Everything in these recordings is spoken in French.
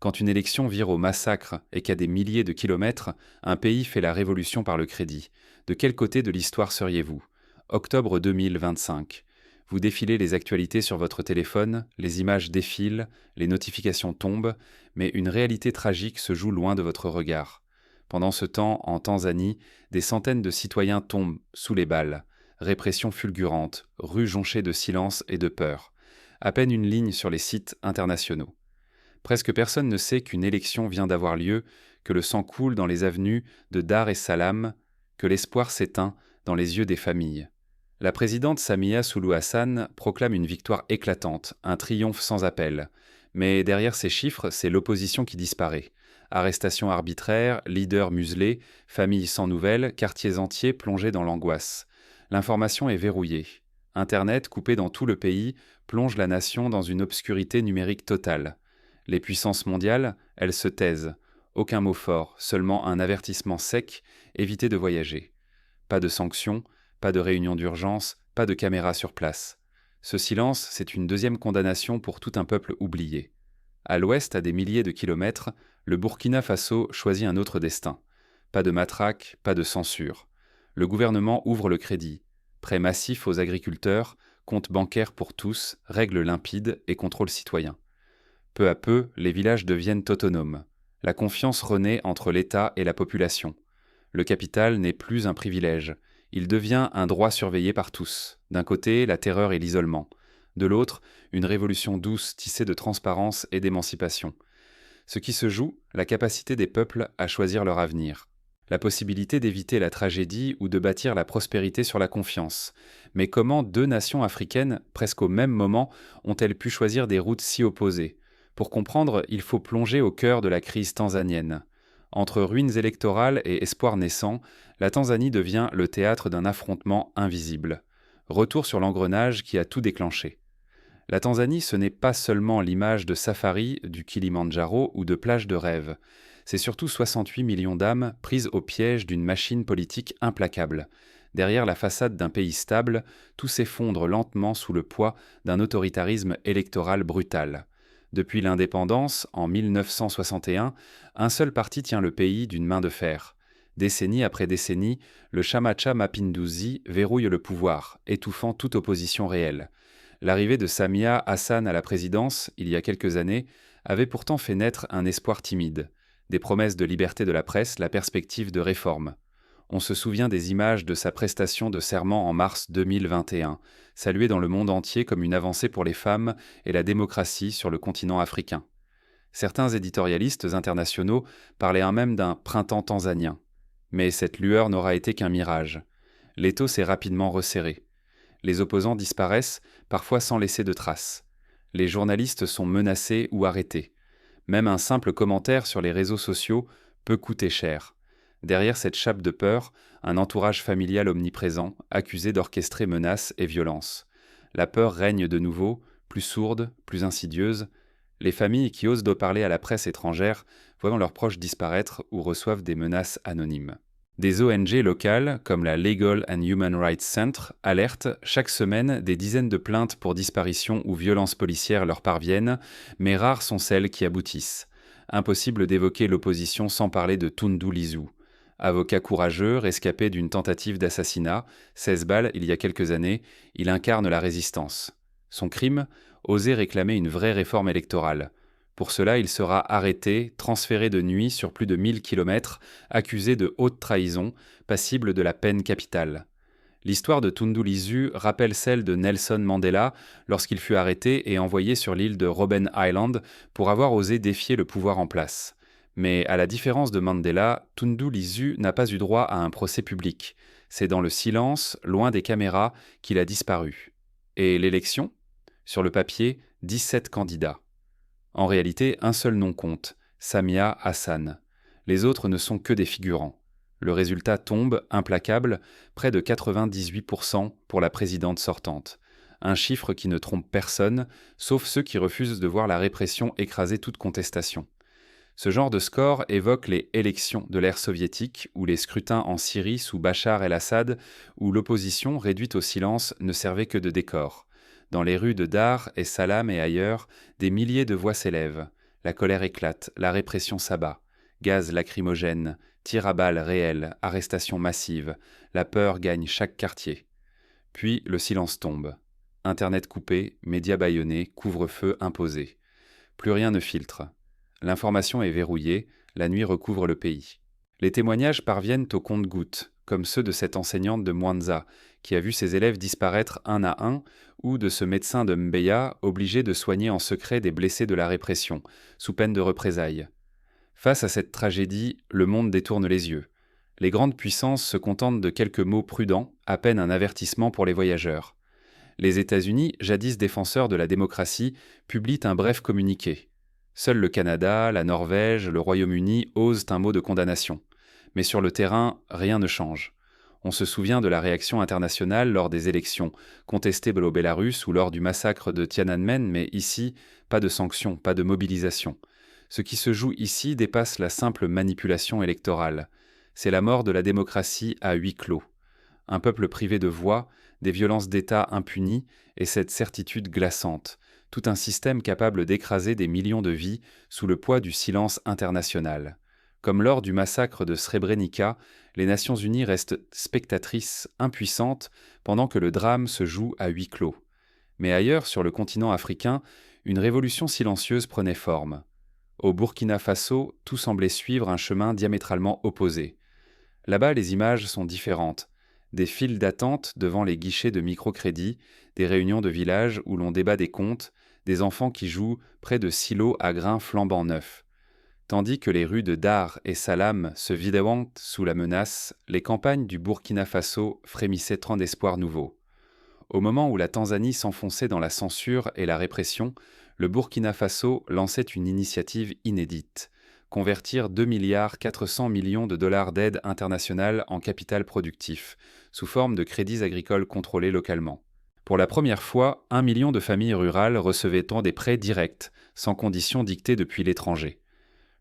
Quand une élection vire au massacre et qu'à des milliers de kilomètres, un pays fait la révolution par le crédit, de quel côté de l'histoire seriez-vous? Octobre 2025. Vous défilez les actualités sur votre téléphone, les images défilent, les notifications tombent, mais une réalité tragique se joue loin de votre regard. Pendant ce temps, en Tanzanie, des centaines de citoyens tombent sous les balles. Répression fulgurante, rues jonchées de silence et de peur. À peine une ligne sur les sites internationaux. Presque personne ne sait qu'une élection vient d'avoir lieu, que le sang coule dans les avenues de Dar es Salaam, que l'espoir s'éteint dans les yeux des familles. La présidente Samia Suluhu Hassan proclame une victoire éclatante, un triomphe sans appel. Mais derrière ces chiffres, c'est l'opposition qui disparaît. Arrestations arbitraires, leaders muselés, familles sans nouvelles, quartiers entiers plongés dans l'angoisse. L'information est verrouillée. Internet, coupé dans tout le pays, plonge la nation dans une obscurité numérique totale. Les puissances mondiales, elles se taisent. Aucun mot fort, seulement un avertissement sec, évitez de voyager. Pas de sanctions, pas de réunion d'urgence, pas de caméra sur place. Ce silence, c'est une deuxième condamnation pour tout un peuple oublié. À l'ouest, à des milliers de kilomètres, le Burkina Faso choisit un autre destin. Pas de matraque, pas de censure. Le gouvernement ouvre le crédit. Prêts massifs aux agriculteurs, comptes bancaires pour tous, règles limpides et contrôle citoyen. Peu à peu, les villages deviennent autonomes. La confiance renaît entre l'État et la population. Le capital n'est plus un privilège. Il devient un droit surveillé par tous. D'un côté, la terreur et l'isolement. De l'autre, une révolution douce tissée de transparence et d'émancipation. Ce qui se joue, la capacité des peuples à choisir leur avenir. La possibilité d'éviter la tragédie ou de bâtir la prospérité sur la confiance. Mais comment deux nations africaines, presque au même moment, ont-elles pu choisir des routes si opposées? Pour comprendre, il faut plonger au cœur de la crise tanzanienne. Entre ruines électorales et espoir naissant, la Tanzanie devient le théâtre d'un affrontement invisible. Retour sur l'engrenage qui a tout déclenché. La Tanzanie, ce n'est pas seulement l'image de safari, du Kilimandjaro ou de plages de rêve. C'est surtout 68 millions d'âmes prises au piège d'une machine politique implacable. Derrière la façade d'un pays stable, tout s'effondre lentement sous le poids d'un autoritarisme électoral brutal. Depuis l'indépendance, en 1961, un seul parti tient le pays d'une main de fer. Décennie après décennie, le Chamacha Mapinduzi verrouille le pouvoir, étouffant toute opposition réelle. L'arrivée de Samia Hassan à la présidence, il y a quelques années, avait pourtant fait naître un espoir timide. Des promesses de liberté de la presse, la perspective de réforme. On se souvient des images de sa prestation de serment en mars 2021, saluée dans le monde entier comme une avancée pour les femmes et la démocratie sur le continent africain. Certains éditorialistes internationaux parlaient même d'un printemps tanzanien. Mais cette lueur n'aura été qu'un mirage. L'étau s'est rapidement resserré. Les opposants disparaissent, parfois sans laisser de traces. Les journalistes sont menacés ou arrêtés. Même un simple commentaire sur les réseaux sociaux peut coûter cher. Derrière cette chape de peur, un entourage familial omniprésent, accusé d'orchestrer menaces et violences. La peur règne de nouveau, plus sourde, plus insidieuse. Les familles qui osent de parler à la presse étrangère voient leurs proches disparaître ou reçoivent des menaces anonymes. Des ONG locales, comme la Legal and Human Rights Center, alertent chaque semaine des dizaines de plaintes pour disparition ou violences policières leur parviennent, mais rares sont celles qui aboutissent. Impossible d'évoquer l'opposition sans parler de Tundu Lissu. Avocat courageux, rescapé d'une tentative d'assassinat, 16 balles il y a quelques années, il incarne la résistance. Son crime, oser réclamer une vraie réforme électorale. Pour cela, il sera arrêté, transféré de nuit sur plus de 1000 kilomètres, accusé de haute trahison, passible de la peine capitale. L'histoire de Tundu Lissu rappelle celle de Nelson Mandela lorsqu'il fut arrêté et envoyé sur l'île de Robben Island pour avoir osé défier le pouvoir en place. Mais à la différence de Mandela, Tundu Lissu n'a pas eu droit à un procès public. C'est dans le silence, loin des caméras, qu'il a disparu. Et l'élection ? Sur le papier, 17 candidats. En réalité, un seul nom compte, Samia Hassan. Les autres ne sont que des figurants. Le résultat tombe, implacable, près de 98% pour la présidente sortante. Un chiffre qui ne trompe personne, sauf ceux qui refusent de voir la répression écraser toute contestation. Ce genre de score évoque les élections de l'ère soviétique ou les scrutins en Syrie sous Bachar el-Assad, où l'opposition, réduite au silence, ne servait que de décor. Dans les rues de Dar es Salaam et ailleurs, des milliers de voix s'élèvent. La colère éclate, la répression s'abat. Gaz lacrymogène, tirs à balles réels, arrestations massives, la peur gagne chaque quartier. Puis le silence tombe. Internet coupé, médias bâillonnés, couvre-feu imposé. Plus rien ne filtre. L'information est verrouillée, la nuit recouvre le pays. Les témoignages parviennent au compte-gouttes, comme ceux de cette enseignante de Mwanza, qui a vu ses élèves disparaître un à un, ou de ce médecin de Mbeya obligé de soigner en secret des blessés de la répression, sous peine de représailles. Face à cette tragédie, le monde détourne les yeux. Les grandes puissances se contentent de quelques mots prudents, à peine un avertissement pour les voyageurs. Les États-Unis, jadis défenseurs de la démocratie, publient un bref communiqué. Seuls le Canada, la Norvège, le Royaume-Uni osent un mot de condamnation. Mais sur le terrain, rien ne change. On se souvient de la réaction internationale lors des élections, contestées au Bélarus ou lors du massacre de Tiananmen, mais ici, pas de sanctions, pas de mobilisation. Ce qui se joue ici dépasse la simple manipulation électorale. C'est la mort de la démocratie à huis clos. Un peuple privé de voix, des violences d'État impunies et cette certitude glaçante, tout un système capable d'écraser des millions de vies sous le poids du silence international. Comme lors du massacre de Srebrenica, les Nations Unies restent spectatrices, impuissantes, pendant que le drame se joue à huis clos. Mais ailleurs, sur le continent africain, une révolution silencieuse prenait forme. Au Burkina Faso, tout semblait suivre un chemin diamétralement opposé. Là-bas, les images sont différentes. Des files d'attente devant les guichets de microcrédit, des réunions de village où l'on débat des comptes, des enfants qui jouent près de silos à grains flambant neufs. Tandis que les rues de Dar et Salam se vidaient sous la menace, les campagnes du Burkina Faso frémissaient tant d'espoirs nouveaux. Au moment où la Tanzanie s'enfonçait dans la censure et la répression, le Burkina Faso lançait une initiative inédite. Convertir 2,4 milliards de dollars d'aide internationale en capital productif, sous forme de crédits agricoles contrôlés localement. Pour la première fois, 1 million de familles rurales recevaient des prêts directs, sans conditions dictées depuis l'étranger.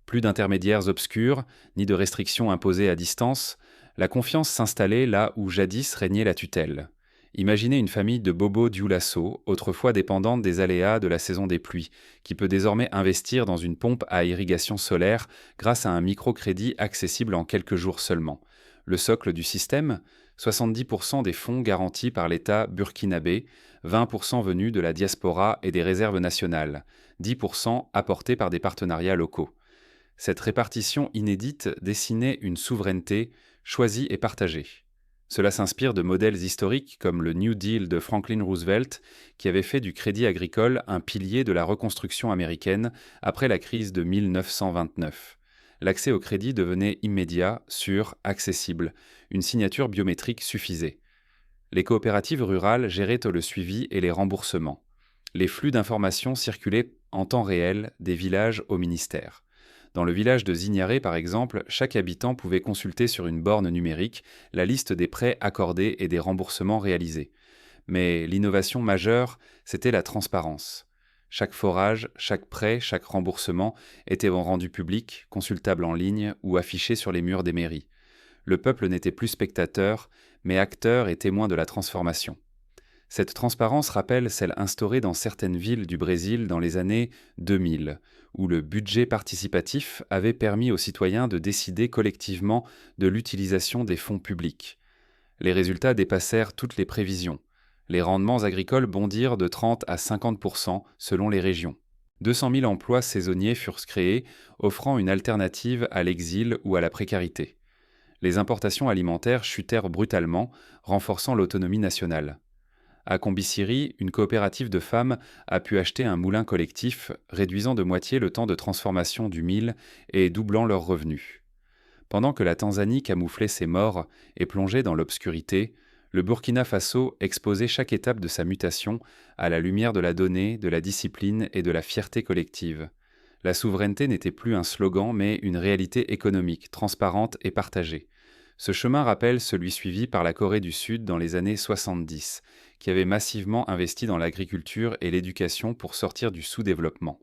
Plus d'intermédiaires obscurs, ni de restrictions imposées à distance, la confiance s'installait là où jadis régnait la tutelle. Imaginez une famille de Bobo Dioulasso, autrefois dépendante des aléas de la saison des pluies, qui peut désormais investir dans une pompe à irrigation solaire grâce à un microcrédit accessible en quelques jours seulement. Le socle du système, 70% des fonds garantis par l'État burkinabé, 20% venus de la diaspora et des réserves nationales, 10% apportés par des partenariats locaux. Cette répartition inédite dessinait une souveraineté choisie et partagée. Cela s'inspire de modèles historiques comme le New Deal de Franklin Roosevelt, qui avait fait du crédit agricole un pilier de la reconstruction américaine après la crise de 1929. L'accès au crédit devenait immédiat, sûr, accessible. Une signature biométrique suffisait. Les coopératives rurales géraient le suivi et les remboursements. Les flux d'informations circulaient en temps réel des villages au ministère. Dans le village de Zignaré, par exemple, chaque habitant pouvait consulter sur une borne numérique la liste des prêts accordés et des remboursements réalisés. Mais l'innovation majeure, c'était la transparence. Chaque forage, chaque prêt, chaque remboursement était rendu public, consultable en ligne ou affiché sur les murs des mairies. Le peuple n'était plus spectateur, mais acteur et témoin de la transformation. Cette transparence rappelle celle instaurée dans certaines villes du Brésil dans les années 2000, où le budget participatif avait permis aux citoyens de décider collectivement de l'utilisation des fonds publics. Les résultats dépassèrent toutes les prévisions. Les rendements agricoles bondirent de 30 à 50% selon les régions. 200 000 emplois saisonniers furent créés, offrant une alternative à l'exil ou à la précarité. Les importations alimentaires chutèrent brutalement, renforçant l'autonomie nationale. À Combisiri, une coopérative de femmes a pu acheter un moulin collectif, réduisant de moitié le temps de transformation du mil et doublant leurs revenus. Pendant que la Tanzanie camouflait ses morts et plongeait dans l'obscurité, le Burkina Faso exposait chaque étape de sa mutation à la lumière de la donnée, de la discipline et de la fierté collective. La souveraineté n'était plus un slogan, mais une réalité économique, transparente et partagée. Ce chemin rappelle celui suivi par la Corée du Sud dans les années 70, qui avait massivement investi dans l'agriculture et l'éducation pour sortir du sous-développement.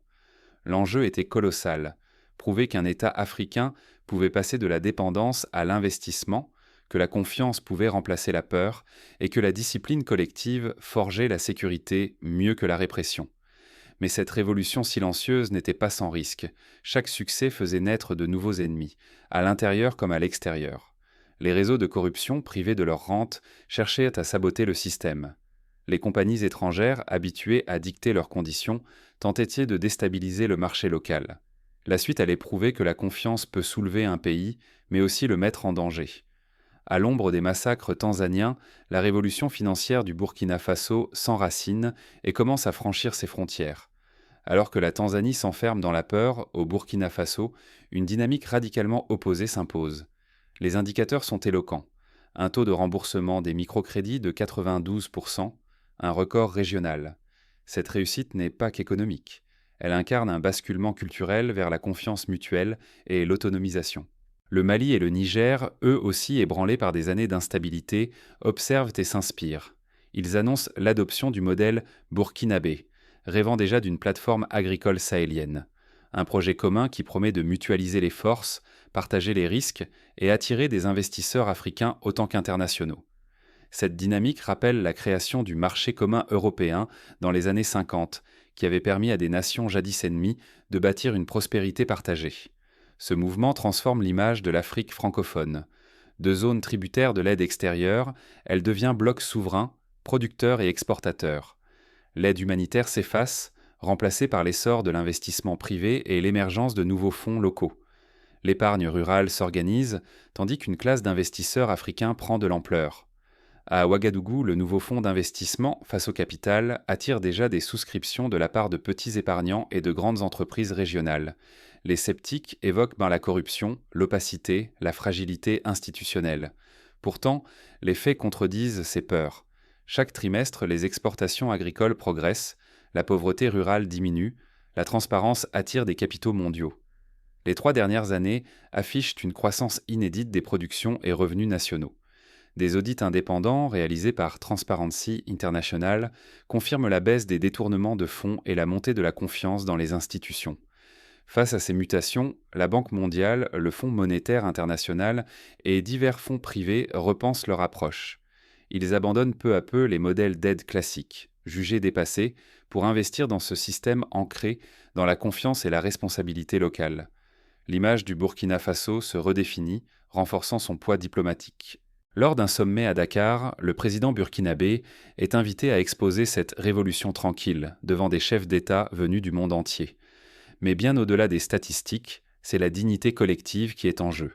L'enjeu était colossal, prouver qu'un État africain pouvait passer de la dépendance à l'investissement, que la confiance pouvait remplacer la peur et que la discipline collective forgeait la sécurité mieux que la répression. Mais cette révolution silencieuse n'était pas sans risque. Chaque succès faisait naître de nouveaux ennemis, à l'intérieur comme à l'extérieur. Les réseaux de corruption, privés de leur rente, cherchaient à saboter le système. Les compagnies étrangères, habituées à dicter leurs conditions, tentaient de déstabiliser le marché local. La suite allait prouver que la confiance peut soulever un pays, mais aussi le mettre en danger. À l'ombre des massacres tanzaniens, la révolution financière du Burkina Faso s'enracine et commence à franchir ses frontières. Alors que la Tanzanie s'enferme dans la peur, au Burkina Faso, une dynamique radicalement opposée s'impose. Les indicateurs sont éloquents. Un taux de remboursement des microcrédits de 92%, un record régional. Cette réussite n'est pas qu'économique. Elle incarne un basculement culturel vers la confiance mutuelle et l'autonomisation. Le Mali et le Niger, eux aussi ébranlés par des années d'instabilité, observent et s'inspirent. Ils annoncent l'adoption du modèle burkinabé, rêvant déjà d'une plateforme agricole sahélienne. Un projet commun qui promet de mutualiser les forces, partager les risques et attirer des investisseurs africains autant qu'internationaux. Cette dynamique rappelle la création du marché commun européen dans les années 50, qui avait permis à des nations jadis ennemies de bâtir une prospérité partagée. Ce mouvement transforme l'image de l'Afrique francophone. De zone tributaire de l'aide extérieure, elle devient bloc souverain, producteur et exportateur. L'aide humanitaire s'efface, remplacée par l'essor de l'investissement privé et l'émergence de nouveaux fonds locaux. L'épargne rurale s'organise, tandis qu'une classe d'investisseurs africains prend de l'ampleur. À Ouagadougou, le nouveau fonds d'investissement, face au capital, attire déjà des souscriptions de la part de petits épargnants et de grandes entreprises régionales. Les sceptiques évoquent la corruption, l'opacité, la fragilité institutionnelle. Pourtant, les faits contredisent ces peurs. Chaque trimestre, les exportations agricoles progressent, la pauvreté rurale diminue, la transparence attire des capitaux mondiaux. Les 3 dernières années affichent une croissance inédite des productions et revenus nationaux. Des audits indépendants réalisés par Transparency International confirment la baisse des détournements de fonds et la montée de la confiance dans les institutions. Face à ces mutations, la Banque mondiale, le Fonds monétaire international et divers fonds privés repensent leur approche. Ils abandonnent peu à peu les modèles d'aide classiques, jugés dépassés, pour investir dans ce système ancré dans la confiance et la responsabilité locale. L'image du Burkina Faso se redéfinit, renforçant son poids diplomatique. Lors d'un sommet à Dakar, le président burkinabé est invité à exposer cette révolution tranquille devant des chefs d'État venus du monde entier. Mais bien au-delà des statistiques, c'est la dignité collective qui est en jeu.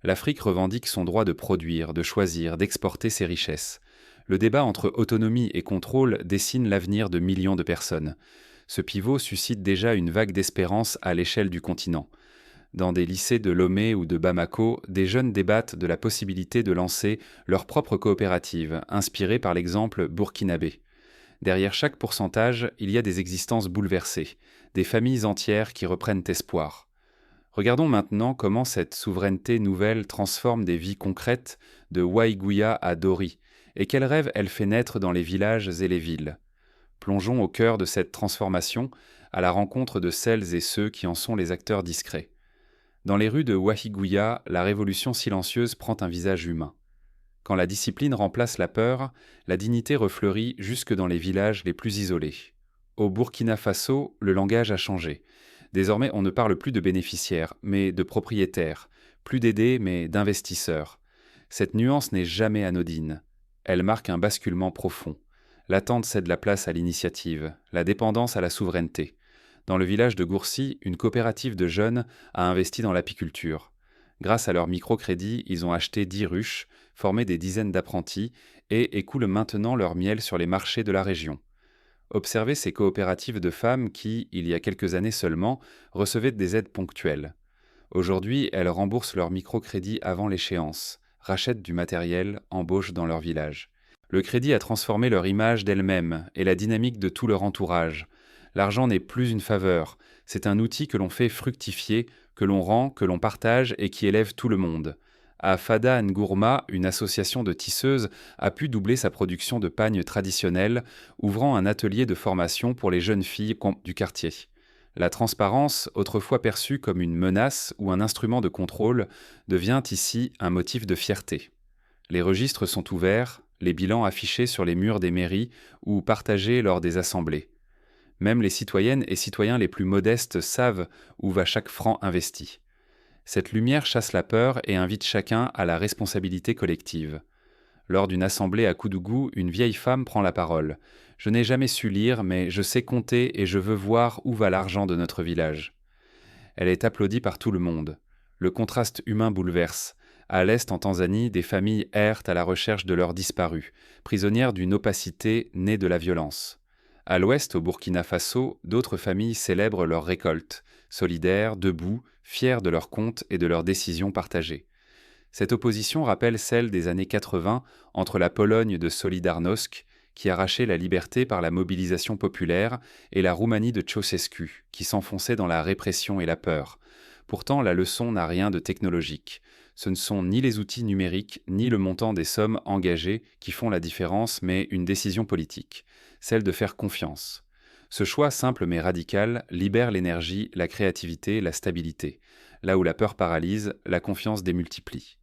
L'Afrique revendique son droit de produire, de choisir, d'exporter ses richesses. Le débat entre autonomie et contrôle dessine l'avenir de millions de personnes. Ce pivot suscite déjà une vague d'espérance à l'échelle du continent. Dans des lycées de Lomé ou de Bamako, des jeunes débattent de la possibilité de lancer leur propre coopérative, inspirée par l'exemple burkinabé. Derrière chaque pourcentage, il y a des existences bouleversées, des familles entières qui reprennent espoir. Regardons maintenant comment cette souveraineté nouvelle transforme des vies concrètes de Waïgouya à Dori, et quels rêves elle fait naître dans les villages et les villes. Plongeons au cœur de cette transformation, à la rencontre de celles et ceux qui en sont les acteurs discrets. Dans les rues de Waïgouya, la révolution silencieuse prend un visage humain. Quand la discipline remplace la peur, la dignité refleurit jusque dans les villages les plus isolés. Au Burkina Faso, le langage a changé. Désormais, on ne parle plus de bénéficiaires, mais de propriétaires, plus d'aidés, mais d'investisseurs. Cette nuance n'est jamais anodine. Elle marque un basculement profond. L'attente cède la place à l'initiative, la dépendance à la souveraineté. Dans le village de Gourcy, une coopérative de jeunes a investi dans l'apiculture. Grâce à leur microcrédit, ils ont acheté 10 ruches, formé des dizaines d'apprentis et écoulent maintenant leur miel sur les marchés de la région. Observez ces coopératives de femmes qui, il y a quelques années seulement, recevaient des aides ponctuelles. Aujourd'hui, elles remboursent leur microcrédit avant l'échéance, rachètent du matériel, embauchent dans leur village. Le crédit a transformé leur image d'elles-mêmes et la dynamique de tout leur entourage. L'argent n'est plus une faveur, c'est un outil que l'on fait fructifier, que l'on rend, que l'on partage et qui élève tout le monde. À Fada Ngourma, une association de tisseuses a pu doubler sa production de pagnes traditionnelles, ouvrant un atelier de formation pour les jeunes filles du quartier. La transparence, autrefois perçue comme une menace ou un instrument de contrôle, devient ici un motif de fierté. Les registres sont ouverts, les bilans affichés sur les murs des mairies ou partagés lors des assemblées. Même les citoyennes et citoyens les plus modestes savent où va chaque franc investi. Cette lumière chasse la peur et invite chacun à la responsabilité collective. Lors d'une assemblée à Koudougou, une vieille femme prend la parole. « Je n'ai jamais su lire, mais je sais compter et je veux voir où va l'argent de notre village. » Elle est applaudie par tout le monde. Le contraste humain bouleverse. À l'est, en Tanzanie, des familles errent à la recherche de leurs disparus, prisonnières d'une opacité née de la violence. À l'ouest, au Burkina Faso, d'autres familles célèbrent leur récolte, solidaires, debout, fiers de leurs comptes et de leurs décisions partagées. Cette opposition rappelle celle des années 80 entre la Pologne de Solidarnosc, qui arrachait la liberté par la mobilisation populaire, et la Roumanie de Ceausescu, qui s'enfonçait dans la répression et la peur. Pourtant, la leçon n'a rien de technologique. Ce ne sont ni les outils numériques, ni le montant des sommes engagées qui font la différence, mais une décision politique, celle de faire confiance. Ce choix simple mais radical libère l'énergie, la créativité, la stabilité. Là où la peur paralyse, la confiance démultiplie.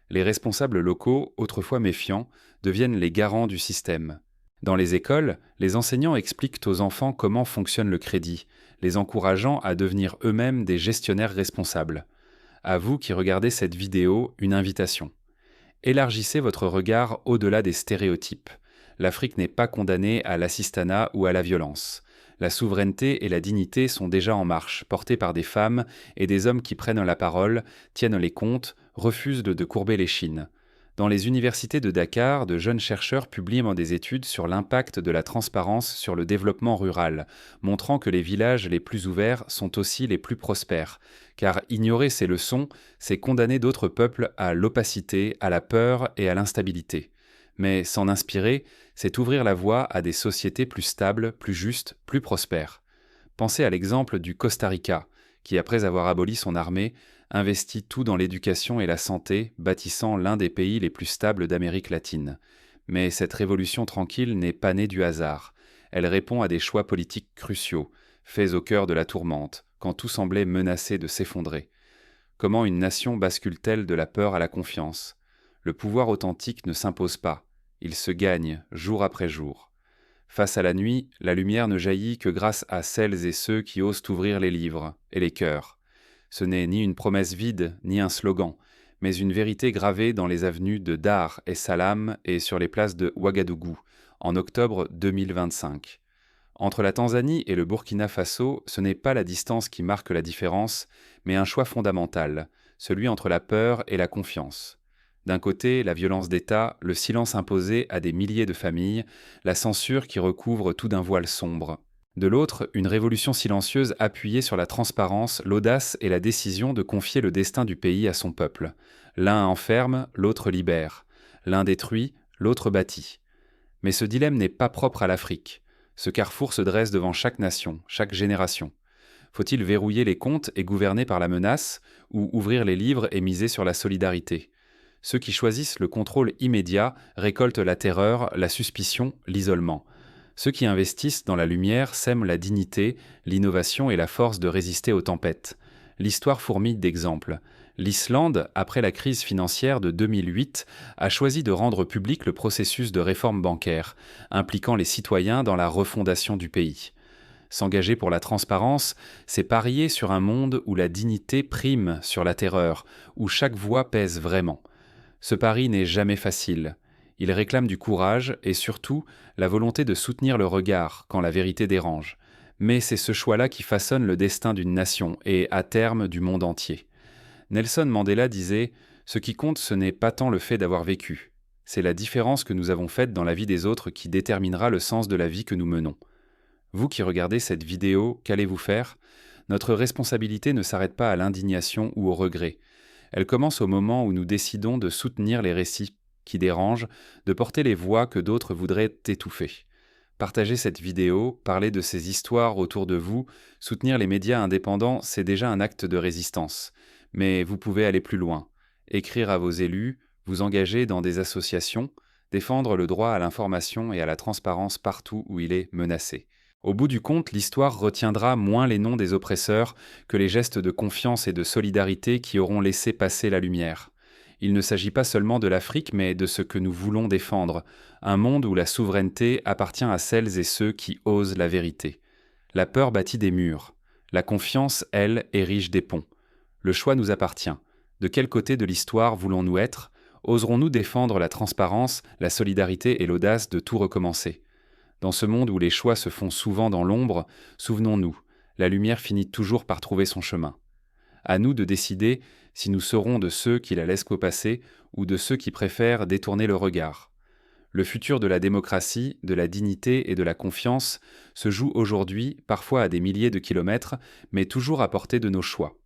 Les responsables locaux, autrefois méfiants, deviennent les garants du système. Dans les écoles, les enseignants expliquent aux enfants comment fonctionne le crédit, les encourageant à devenir eux-mêmes des gestionnaires responsables. À vous qui regardez cette vidéo, une invitation. Élargissez votre regard au-delà des stéréotypes. L'Afrique n'est pas condamnée à l'assistanat ou à la violence. La souveraineté et la dignité sont déjà en marche, portées par des femmes et des hommes qui prennent la parole, tiennent les comptes, refusent de courber l'échine. Dans les universités de Dakar, de jeunes chercheurs publient des études sur l'impact de la transparence sur le développement rural, montrant que les villages les plus ouverts sont aussi les plus prospères. Car ignorer ces leçons, c'est condamner d'autres peuples à l'opacité, à la peur et à l'instabilité. Mais s'en inspirer, c'est ouvrir la voie à des sociétés plus stables, plus justes, plus prospères. Pensez à l'exemple du Costa Rica, qui, après avoir aboli son armée, investit tout dans l'éducation et la santé, bâtissant l'un des pays les plus stables d'Amérique latine. Mais cette révolution tranquille n'est pas née du hasard. Elle répond à des choix politiques cruciaux, faits au cœur de la tourmente, quand tout semblait menacé de s'effondrer. Comment une nation bascule-t-elle de la peur à la confiance ? Le pouvoir authentique ne s'impose pas, il se gagne jour après jour. Face à la nuit, la lumière ne jaillit que grâce à celles et ceux qui osent ouvrir les livres et les cœurs. Ce n'est ni une promesse vide, ni un slogan, mais une vérité gravée dans les avenues de Dar et Salam et sur les places de Ouagadougou, en octobre 2025. Entre la Tanzanie et le Burkina Faso, ce n'est pas la distance qui marque la différence, mais un choix fondamental, celui entre la peur et la confiance. D'un côté, la violence d'État, le silence imposé à des milliers de familles, la censure qui recouvre tout d'un voile sombre. De l'autre, une révolution silencieuse appuyée sur la transparence, l'audace et la décision de confier le destin du pays à son peuple. L'un enferme, l'autre libère. L'un détruit, l'autre bâtit. Mais ce dilemme n'est pas propre à l'Afrique. Ce carrefour se dresse devant chaque nation, chaque génération. Faut-il verrouiller les comptes et gouverner par la menace, ou ouvrir les livres et miser sur la solidarité ? Ceux qui choisissent le contrôle immédiat récoltent la terreur, la suspicion, l'isolement. Ceux qui investissent dans la lumière sèment la dignité, l'innovation et la force de résister aux tempêtes. L'histoire fourmille d'exemples. L'Islande, après la crise financière de 2008, a choisi de rendre public le processus de réforme bancaire, impliquant les citoyens dans la refondation du pays. S'engager pour la transparence, c'est parier sur un monde où la dignité prime sur la terreur, où chaque voix pèse vraiment. Ce pari n'est jamais facile. Il réclame du courage et surtout la volonté de soutenir le regard quand la vérité dérange. Mais c'est ce choix-là qui façonne le destin d'une nation et, à terme, du monde entier. Nelson Mandela disait « Ce qui compte, ce n'est pas tant le fait d'avoir vécu. C'est la différence que nous avons faite dans la vie des autres qui déterminera le sens de la vie que nous menons. » Vous qui regardez cette vidéo, qu'allez-vous faire ? Notre responsabilité ne s'arrête pas à l'indignation ou au regret. Elle commence au moment où nous décidons de soutenir les récits qui dérangent, de porter les voix que d'autres voudraient étouffer. Partagez cette vidéo, parlez de ces histoires autour de vous, soutenir les médias indépendants, c'est déjà un acte de résistance. Mais vous pouvez aller plus loin, écrire à vos élus, vous engager dans des associations, défendre le droit à l'information et à la transparence partout où il est menacé. Au bout du compte, l'histoire retiendra moins les noms des oppresseurs que les gestes de confiance et de solidarité qui auront laissé passer la lumière. Il ne s'agit pas seulement de l'Afrique, mais de ce que nous voulons défendre, un monde où la souveraineté appartient à celles et ceux qui osent la vérité. La peur bâtit des murs. La confiance, elle, érige des ponts. Le choix nous appartient. De quel côté de l'histoire voulons-nous être? Oserons-nous défendre la transparence, la solidarité et l'audace de tout recommencer? Dans ce monde où les choix se font souvent dans l'ombre, souvenons-nous, la lumière finit toujours par trouver son chemin. À nous de décider si nous serons de ceux qui la laissent passer ou de ceux qui préfèrent détourner le regard. Le futur de la démocratie, de la dignité et de la confiance se joue aujourd'hui, parfois à des milliers de kilomètres, mais toujours à portée de nos choix.